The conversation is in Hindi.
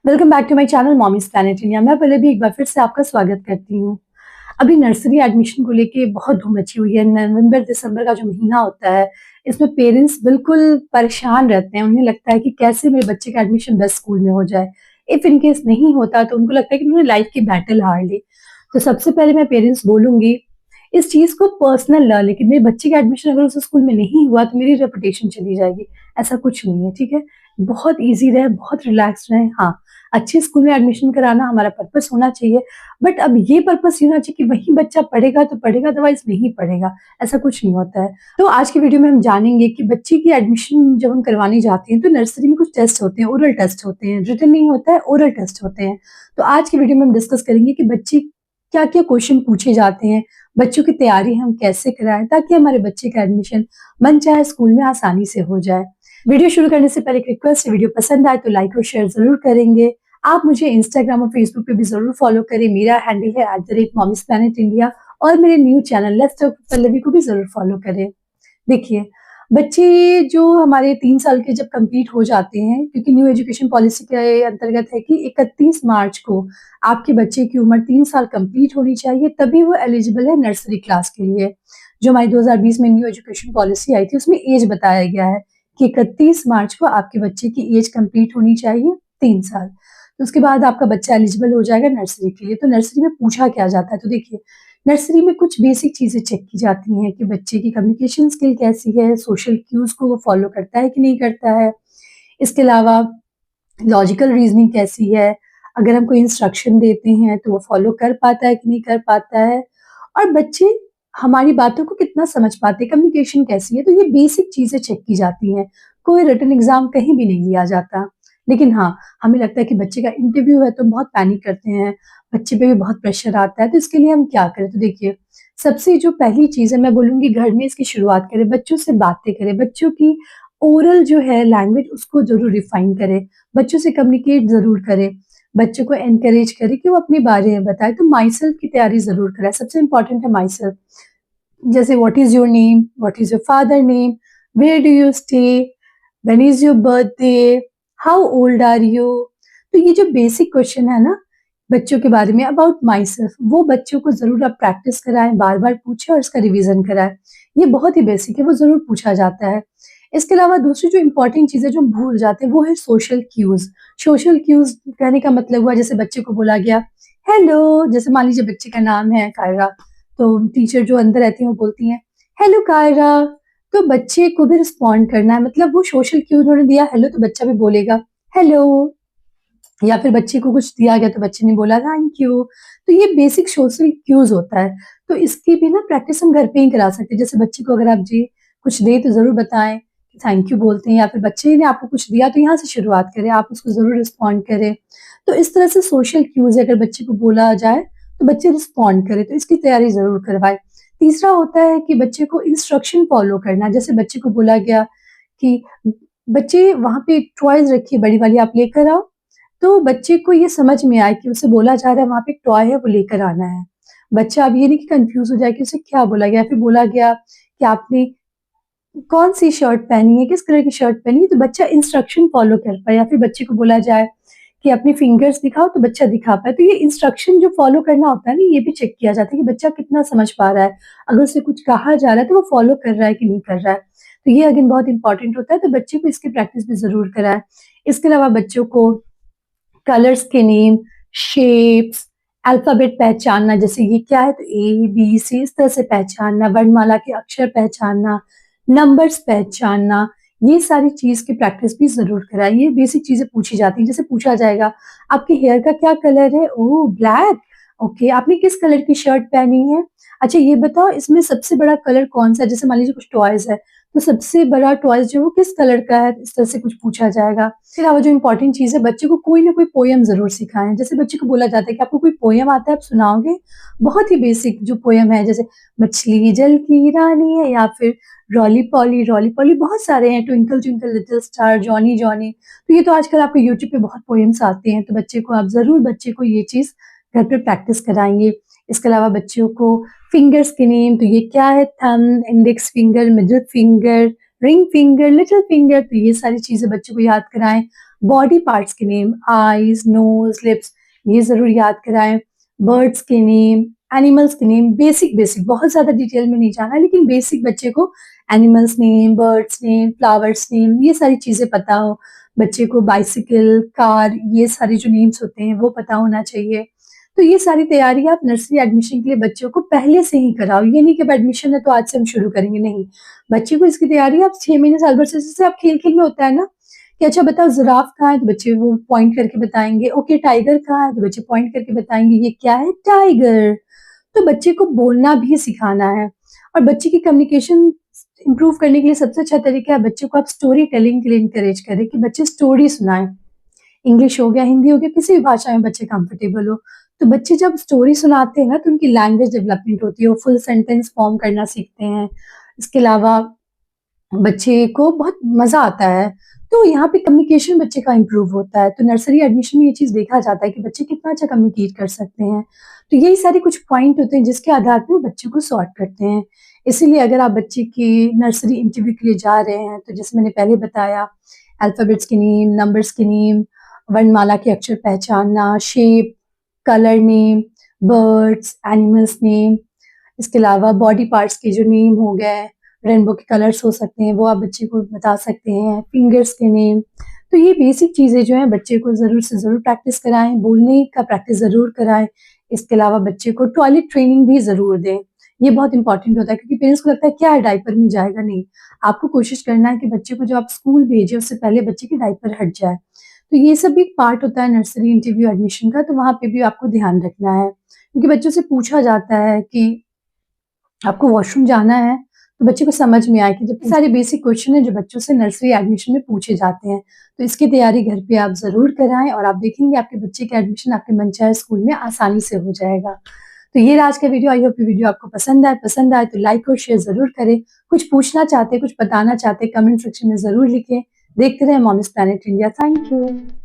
Welcome back to my channel Mommies Planet India. मैं पहले भी एक बार फिर से आपका स्वागत करती हूँ। अभी नर्सरी एडमिशन को लेके बहुत धूम मची हुई है। नवंबर दिसंबर का जो महीना होता है, इसमें पेरेंट्स बिल्कुल परेशान रहते हैं। उन्हें लगता है कि कैसे मेरे बच्चे का एडमिशन बेस्ट स्कूल में हो जाए। इफ इन केस नहीं होता तो उनको लगता है कि उन्होंने लाइफ की बैटल हार ली। तो सबसे पहले मैं पेरेंट्स बोलूंगी, इस चीज को पर्सनल ला, लेकिन मेरे बच्चे का एडमिशन अगर उस स्कूल में नहीं हुआ तो मेरी रेपुटेशन चली जाएगी। ऐसा कुछ नहीं है, ठीक है। बहुत ईजी रहे, बहुत रिलैक्स रहे। हाँ, अच्छे स्कूल में एडमिशन कराना हमारा पर्पस होना चाहिए, बट अब ये पर्पस ये होना चाहिए कि वही बच्चा पढ़ेगा तो पढ़ेगा, अदरवाइज नहीं पढ़ेगा। ऐसा कुछ नहीं होता है। तो आज की वीडियो में हम जानेंगे कि बच्चे की एडमिशन जब हम करवाने जाते हैं तो नर्सरी में कुछ टेस्ट होते हैं, ओरल टेस्ट होते हैं, रिटन नहीं होता है, ओरल टेस्ट होते हैं। तो आज की वीडियो में हम डिस्कस करेंगे कि बच्चे क्या क्या क्वेश्चन पूछे जाते हैं, बच्चों की तैयारी हम कैसे कराएं ताकि हमारे बच्चे का एडमिशन मन चाहे स्कूल में आसानी से हो जाए। वीडियो शुरू करने से पहले एक रिक्वेस्ट है, वीडियो पसंद आए तो लाइक और शेयर जरूर करेंगे। आप मुझे इंस्टाग्राम और फेसबुक पे भी जरूर फॉलो करें। मेरा हैंडल है @mommysplanetIndia और मेरे new channel let's talk Pallavi को भी जरूर फॉलो करें। देखिए, बच्चे जो हमारे 3 साल के जब कंप्लीट हो जाते हैं, क्योंकि न्यू एजुकेशन पॉलिसी के अंतर्गत है कि 31 मार्च को आपके बच्चे की उम्र 3 साल कंप्लीट होनी चाहिए, तभी वो एलिजिबल है नर्सरी क्लास के लिए। जो हमारी 2020 में न्यू एजुकेशन पॉलिसी आई थी उसमें एज बताया गया है कि 31 मार्च को आपके बच्चे की एज कंप्लीट होनी चाहिए 3 साल। तो उसके बाद आपका बच्चा एलिजिबल हो जाएगा नर्सरी के लिए। तो नर्सरी में पूछा क्या जाता है, तो देखिए, नर्सरी में कुछ बेसिक चीजें चेक की जाती हैं कि बच्चे की कम्युनिकेशन स्किल कैसी है, सोशल क्यूज को वो फॉलो करता है कि नहीं करता है। इसके अलावा लॉजिकल रीजनिंग कैसी है, अगर हम कोई इंस्ट्रक्शन देते हैं तो वो फॉलो कर पाता है कि नहीं कर पाता है, और बच्चे हमारी बातों को कितना समझ पाते हैं, कम्युनिकेशन कैसी है। तो ये बेसिक चीजें चेक की जाती हैं। कोई रिटन एग्जाम कहीं भी नहीं लिया जाता। लेकिन हाँ, हमें लगता है कि बच्चे का इंटरव्यू है तो बहुत पैनिक करते हैं, बच्चे पे भी बहुत प्रेशर आता है। तो इसके लिए हम क्या करें, तो देखिए, सबसे जो पहली चीज है मैं बोलूंगी, घर में इसकी शुरुआत करें, बच्चों से बातें करें, बच्चों की ओरल जो है लैंग्वेज उसको जरूर रिफाइन करें, बच्चों से कम्युनिकेट जरूर करें, बच्चों को एनकरेज करें कि वो अपने बारे में बताए। तो माई सेल्फ की तैयारी जरूर कराए, सबसे इंपॉर्टेंट है माई सेल्फ। जैसे what is your name, what is your father name, where do you stay, when is your birthday, how old are you. तो ये जो बेसिक क्वेश्चन है ना बच्चों के बारे में अबाउट माई सेल्फ, वो बच्चों को जरूर आप प्रैक्टिस कराएं, बार बार पूछे और इसका रिवीजन कराएं। ये बहुत ही बेसिक है, वो जरूर पूछा जाता है। इसके अलावा दूसरी जो इंपॉर्टेंट चीज है जो हम भूल जाते हैं वो है सोशल क्यूज। सोशल क्यूज कहने का मतलब हुआ, जैसे बच्चे को बोला गया हेलो, जैसे मान लीजिए बच्चे का नाम है कायरा, तो टीचर जो अंदर रहती है वो बोलती हैं हेलो कायरा, तो बच्चे को भी रिस्पॉन्ड करना है। मतलब वो सोशल क्यू उन्होंने दिया हेलो तो बच्चा भी बोलेगा हेलो, या फिर बच्चे को कुछ दिया गया तो बच्चे ने बोला थैंक यू। तो ये बेसिक सोशल क्यूज होता है। तो इसकी भी ना प्रैक्टिस हम घर पे ही करा सकते हैं। जैसे बच्चे को अगर आप जी कुछ दे तो जरूर बताएं कि थैंक यू बोलते हैं, या फिर बच्चे ने आपको कुछ दिया तो यहाँ से शुरुआत करें, आप उसको जरूर रिस्पॉन्ड करें। तो इस तरह से सोशल क्यूज अगर बच्चे को बोला जाए तो बच्चे रिस्पॉन्ड करें, तो इसकी तैयारी जरूर करवाएं। तीसरा होता है कि बच्चे को इंस्ट्रक्शन फॉलो करना। जैसे बच्चे को बोला गया कि बच्चे वहां पे टॉयज रखिए बड़ी वाली, आप लेकर आओ, तो बच्चे को ये समझ में आए कि उसे बोला जा रहा है वहां पे एक टॉय है वो लेकर आना है। बच्चा अब ये नहीं कि कंफ्यूज हो जाए कि उसे क्या बोला गया। फिर बोला गया कि आपने कौन सी शर्ट पहनी है, किस कलर की शर्ट पहनी है, तो बच्चा इंस्ट्रक्शन फॉलो कर पाए। या फिर बच्चे को बोला जाए कि अपने फिंगर्स दिखाओ, तो बच्चा दिखा पाए। तो ये इंस्ट्रक्शन जो फॉलो करना होता है ना, ये भी चेक किया जाता है कि बच्चा कितना समझ पा रहा है। अगर उसे कुछ कहा जा रहा है तो वो फॉलो कर रहा है कि नहीं कर रहा है। तो ये अगेन बहुत इंपॉर्टेंट होता है, तो बच्चे को इसकी प्रैक्टिस भी जरूर कराए। इसके अलावा बच्चों को कलर्स के नेम, शेप्स, अल्फाबेट पहचानना, जैसे ये क्या है तो ए बी सी, इस तरह से पहचानना, वर्णमाला के अक्षर पहचानना, नंबर्स पहचानना, ये सारी चीज की प्रैक्टिस भी जरूर कराइए। ये बेसिक चीजें पूछी जाती हैं। जैसे पूछा जाएगा आपके हेयर का क्या कलर है, ओह ब्लैक, ओके, आपने किस कलर की शर्ट पहनी है, अच्छा ये बताओ इसमें सबसे बड़ा कलर कौन सा है। जैसे मान लीजिए कुछ टॉयज है तो सबसे बड़ा टॉयज जो है वो किस कलर का है, इस तरह से कुछ पूछा जाएगा। इसके अलावा जो इंपॉर्टेंट चीज है, बच्चे को कोई ना कोई पोयम जरूर सिखाएं। जैसे बच्चे को बोला जाता है कि आपको कोई पोयम आता है आप सुनाओगे, बहुत ही बेसिक जो पोयम है, जैसे मछली जल की रानी है, या फिर रॉली पॉली, बहुत सारे हैं, twinkle twinkle little star, Johnny Johnny. तो ये तो आजकल आपको यूट्यूब पे बहुत पोयम्स आते हैं, तो बच्चे को आप जरूर बच्चे को ये चीज घर पे प्रैक्टिस कराएंगे। इसके अलावा बच्चों को फिंगर्स के नेम, तो ये क्या है, thumb, index finger, middle finger, ring finger, little finger, तो ये सारी चीजें बच्चों को याद कराएं। बॉडी पार्ट्स के नेम, आईज, नोज, लिप्स, ये जरूर याद कराएं। बर्ड्स के नेम, एनिमल्स के नेम, बेसिक बेसिक, बहुत ज्यादा डिटेल में नहीं जाना, लेकिन बेसिक बच्चे को animals name, birds name, flowers name, ये सारी चीजें पता हो। बच्चे को बाइसिकल, कार, ये सारे जो नेम्स होते हैं वो पता होना चाहिए। तो ये सारी तैयारी आप नर्सरी एडमिशन के लिए बच्चों को पहले से ही कराओ। ये नहीं कि एडमिशन है तो आज से हम शुरू करेंगे, नहीं। बच्चे को इसकी तैयारी आप 6 महीने, साल भर से, जैसे आप खेल खेल में होता है ना कि अच्छा बताओ जिराफ कहाँ है, तो बच्चे वो पॉइंट करके बताएंगे। ओके, टाइगर कहाँ है, तो बच्चे पॉइंट करके बताएंगे ये क्या है, टाइगर। तो बच्चे को बोलना भी सिखाना है। और बच्चे की कम्युनिकेशन इंप्रूव करने के लिए सबसे अच्छा तरीका है बच्चे को आप स्टोरी टेलिंग के लिए इंकरेज करें कि बच्चे स्टोरी सुनाएं। इंग्लिश हो गया, हिंदी हो गया, किसी भी भाषा में बच्चे कंफर्टेबल हो। तो बच्चे जब स्टोरी सुनाते हैं ना तो उनकी लैंग्वेज डेवलपमेंट होती है, वो फुल सेंटेंस फॉर्म करना सीखते हैं। इसके अलावा बच्चे को बहुत मजा आता है। तो यहाँ पे कम्युनिकेशन बच्चे का इम्प्रूव होता है। तो नर्सरी एडमिशन में ये चीज देखा जाता है कि बच्चे कितना अच्छा कम्युनिकेट कर सकते हैं। तो यही सारे कुछ पॉइंट होते हैं जिसके आधार पर वो बच्चे को सॉर्ट करते हैं। इसीलिए अगर आप बच्चे की नर्सरी इंटरव्यू के लिए जा रहे हैं तो जैसे मैंने पहले बताया, अल्फाबेट्स के नेम, नंबर्स के नेम, वर्णमाला के अक्षर पहचानना, shape, colour name, birds, animals name, इसके अलावा बॉडी पार्ट्स के जो नेम हो गए, रेनबो के कलर्स हो सकते हैं, वो आप बच्चे को बता सकते हैं, फिंगर्स के नेम। तो ये बेसिक चीज़ें जो हैं बच्चे को ज़रूर से ज़रूर प्रैक्टिस कराएं, बोलने का प्रैक्टिस ज़रूर कराएं। इसके अलावा बच्चे को टॉयलेट ट्रेनिंग भी ज़रूर दें। ये बहुत इंपॉर्टेंट होता है क्योंकि पेरेंट्स को लगता है क्या है डायपर में जाएगा, नहीं। आपको कोशिश करना है कि बच्चे को जो आप स्कूल भेजें उससे पहले बच्चे की डायपर हट जाए। तो ये सब भी एक पार्ट होता है नर्सरी इंटरव्यू एडमिशन का, तो वहाँ पे भी आपको ध्यान रखना है। क्योंकि बच्चों से पूछा जाता है कि आपको वॉशरूम जाना है, तो बच्चे को समझ में आए कि जब सारे बेसिक क्वेश्चन है जो बच्चों से नर्सरी एडमिशन में पूछे जाते हैं। तो इसकी तैयारी घर पे आप ज़रूर कराएँ और आप देखेंगे आपके बच्चे का एडमिशन आपके मनचाहे स्कूल में आसानी से हो जाएगा। तो ये रहा आज का वीडियो। आई होप ये वीडियो आपको पसंद आए तो लाइक और शेयर ज़रूर करें। कुछ पूछना चाहते हैं, कुछ बताना चाहते हैं, कमेंट सेक्शन में ज़रूर लिखें। देखते रहें Moms Planet India. Thank you.